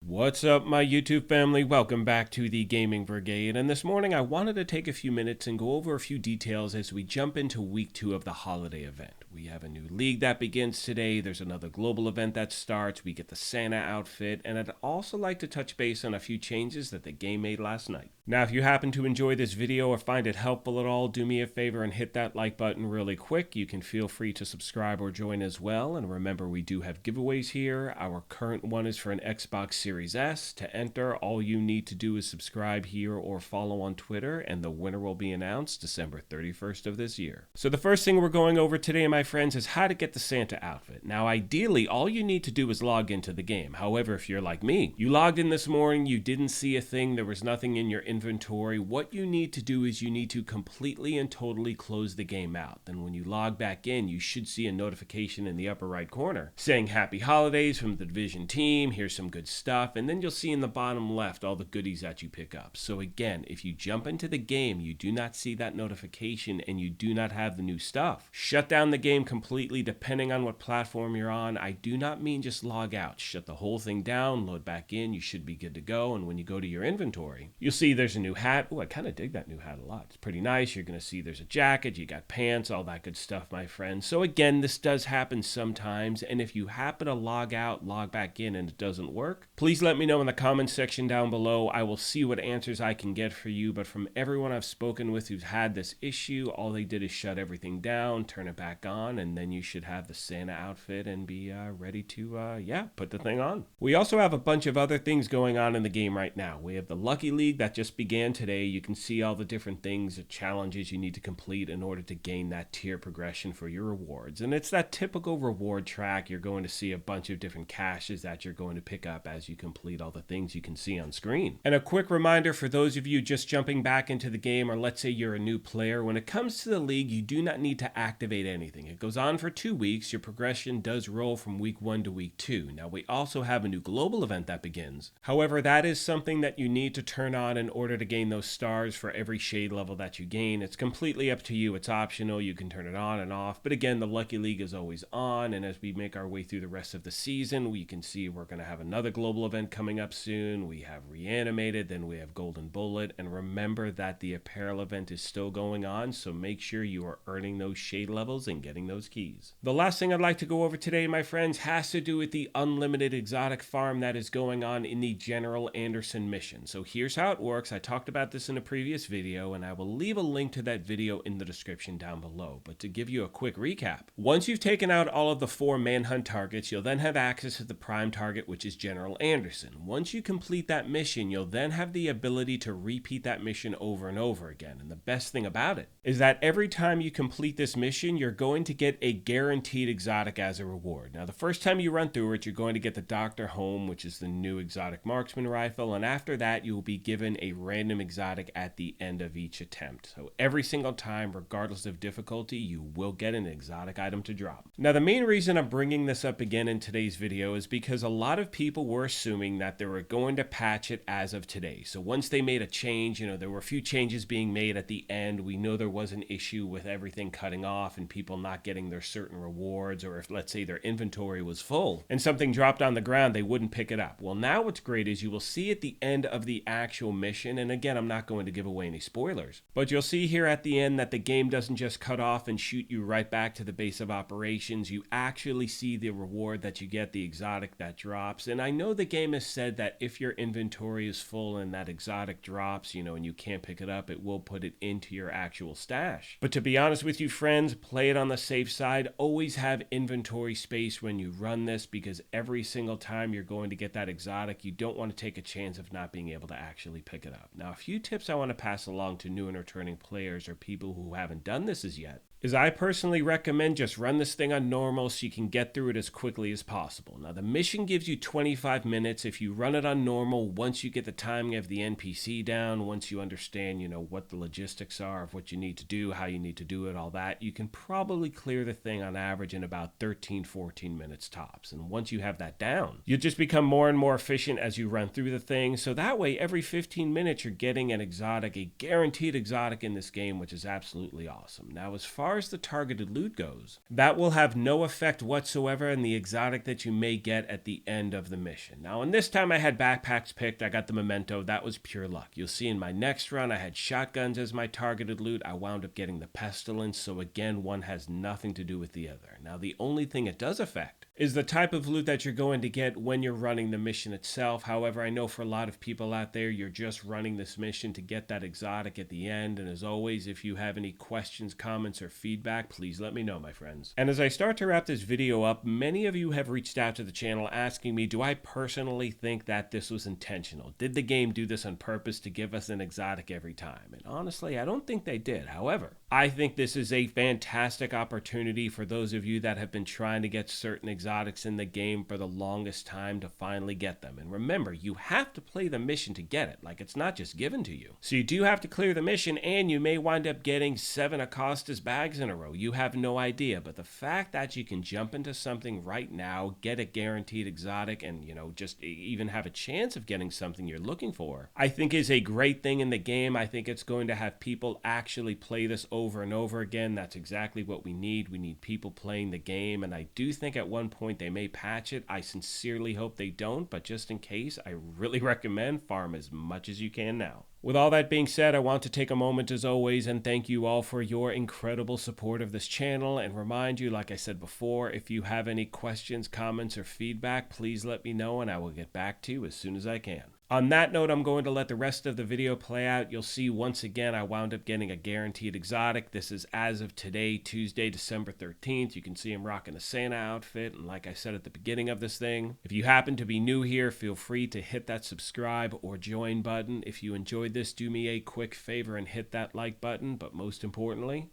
What's up, my YouTube family? Welcome back to the Gaming Brigade. And this morning I wanted to take a few minutes and go over a few details as we jump into week 2 of the holiday event. We have a new league that begins today. There's another global event that starts. We get the Santa outfit. And I'd also like to touch base on a few changes that the game made last night. Now, if you happen to enjoy this video or find it helpful at all, do me a favor and hit that like button really quick. You can feel free to subscribe or join as well. And remember, we do have giveaways here. Our current one is for an Xbox Series S. To enter, all you need to do is subscribe here or follow on Twitter, and the winner will be announced December 31st of this year. So the first thing we're going over today, my friends, is how to get the Santa outfit. Now, ideally, all you need to do is log into the game. However, if you're like me, you logged in this morning, you didn't see a thing, there was nothing in your inventory, what you need to do is you need to completely and totally close the game out. Then when you log back in, you should see a notification in the upper right corner saying Happy Holidays from the Division team, here's some good stuff, and then you'll see in the bottom left all the goodies that you pick up. So again, if you jump into the game, you do not see that notification and you do not have the new stuff, shut down the game completely depending on what platform you're on. I do not mean just log out. Shut the whole thing down, load back in, you should be good to go. And when you go to your inventory, you'll see there's a new hat. Oh, I kind of dig that new hat a lot. It's pretty nice. You're going to see there's a jacket, you got pants, all that good stuff, my friend. So again, this does happen sometimes. And if you happen to log out, log back in and it doesn't work, please let me know in the comments section down below. I will see what answers I can get for you. But from everyone I've spoken with who's had this issue, all they did is shut everything down, turn it back on, and then you should have the Santa outfit and be ready to, put the thing on. We also have a bunch of other things going on in the game right now. We have the Lucky League that just began today. You can see all the different things, the challenges you need to complete in order to gain that tier progression for your rewards. And it's that typical reward track. You're going to see a bunch of different caches that you're going to pick up as you complete all the things you can see on screen. And a quick reminder for those of you just jumping back into the game, or let's say you're a new player, when it comes to the league, you do not need to activate anything. It goes on for 2 weeks. Your progression does roll from week 1 to week 2. Now, we also have a new global event that begins. However, that is something that you need to turn on in order to gain those stars for every shade level that you gain. It's completely up to you. It's optional. You can turn it on and off. But again, the Lucky League is always on. And as we make our way through the rest of the season, we can see we're going to have another global event coming up soon. We have Reanimated, then we have Golden Bullet. And remember that the apparel event is still going on, so make sure you are earning those shade levels and getting those keys. The last thing I'd like to go over today, my friends, has to do with the unlimited exotic farm that is going on in the General Anderson mission. So here's how it works. I talked about this in a previous video, and I will leave a link to that video in the description down below. But to give you a quick recap, once you've taken out all of the 4 manhunt targets, you'll then have access to the prime target, which is General Anderson. Once you complete that mission, you'll then have the ability to repeat that mission over and over again. And the best thing about it is that every time you complete this mission, you're going to get a guaranteed exotic as a reward. Now, the first time you run through it, you're going to get the Dr. Home, which is the new exotic marksman rifle. And after that, you will be given a random exotic at the end of each attempt. So every single time, regardless of difficulty, you will get an exotic item to drop. Now, the main reason I'm bringing this up again in today's video is because a lot of people were assuming that they were going to patch it as of today. So once they made a change, there were a few changes being made at the end. We know there was an issue with everything cutting off and people not getting their certain rewards, or if, let's say, their inventory was full and something dropped on the ground, they wouldn't pick it up. Well, now what's great is you will see at the end of the actual mission, and again, I'm not going to give away any spoilers, but you'll see here at the end that the game doesn't just cut off and shoot you right back to the base of operations. You actually see the reward that you get, the exotic that drops. And I know the game has said that if your inventory is full and that exotic drops, and you can't pick it up, it will put it into your actual stash. But to be honest with you, friends, play it on the safe side. Always have inventory space when you run this, because every single time you're going to get that exotic, you don't want to take a chance of not being able to actually pick it up. Now, a few tips I want to pass along to new and returning players or people who haven't done this as yet is I personally recommend just run this thing on normal so you can get through it as quickly as possible. Now, the mission gives you 25 minutes. If you run it on normal, once you get the timing of the NPC down, once you understand, what the logistics are of what you need to do, how you need to do it, all that, you can probably clear the thing on average in about 13, 14 minutes tops. And once you have that down, you just become more and more efficient as you run through the thing. So that way, every 15 minutes, you're getting an exotic, a guaranteed exotic in this game, which is absolutely awesome. Now, as far far as the targeted loot goes, that will have no effect whatsoever on the exotic that you may get at the end of the mission. Now, in this time I had backpacks picked, I got the memento, that was pure luck. You'll see in my next run I had shotguns as my targeted loot, I wound up getting the pestilence, so again, one has nothing to do with the other. Now, the only thing it does affect is the type of loot that you're going to get when you're running the mission itself. However, I know for a lot of people out there, you're just running this mission to get that exotic at the end. And as always, if you have any questions, comments, or feedback, please let me know, my friends. And as I start to wrap this video up, many of you have reached out to the channel asking me, do I personally think that this was intentional? Did the game do this on purpose to give us an exotic every time? And honestly, I don't think they did. However, I think this is a fantastic opportunity for those of you that have been trying to get certain exotics in the game for the longest time to finally get them. And remember, you have to play the mission to get it. Like, it's not just given to you. So you do have to clear the mission, and you may wind up getting 7 Acosta's bags in a row. You have no idea. But the fact that you can jump into something right now, get a guaranteed exotic, and, you know, just even have a chance of getting something you're looking for, I think is a great thing in the game. I think it's going to have people actually play this over and over again. That's exactly what we need. We need people playing the game, and I do think at one point they may patch it. I sincerely hope they don't, but just in case, I really recommend farm as much as you can now. With all that being said, I want to take a moment as always and thank you all for your incredible support of this channel, and remind you, like I said before, if you have any questions, comments, or feedback, please let me know and I will get back to you as soon as I can. On that note, I'm going to let the rest of the video play out. You'll see once again I wound up getting a guaranteed exotic. This is as of today, Tuesday, December 13th. You can see him rocking a Santa outfit, and like I said at the beginning of this thing, if you happen to be new here, feel free to hit that subscribe or join button. If you enjoyed this, do me a quick favor and hit that like button, but most importantly,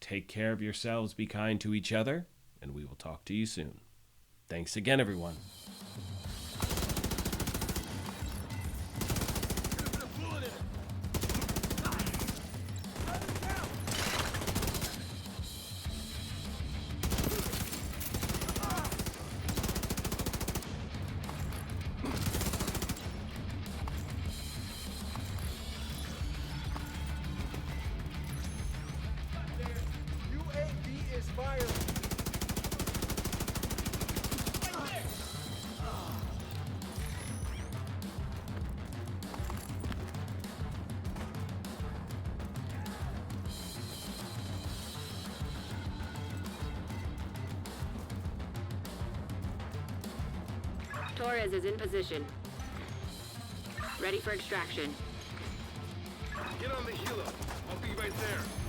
take care of yourselves, be kind to each other, and we will talk to you soon. Thanks again, everyone. UAV is firing. Torres is in position. Ready for extraction. Get on the helo. I'll be right there.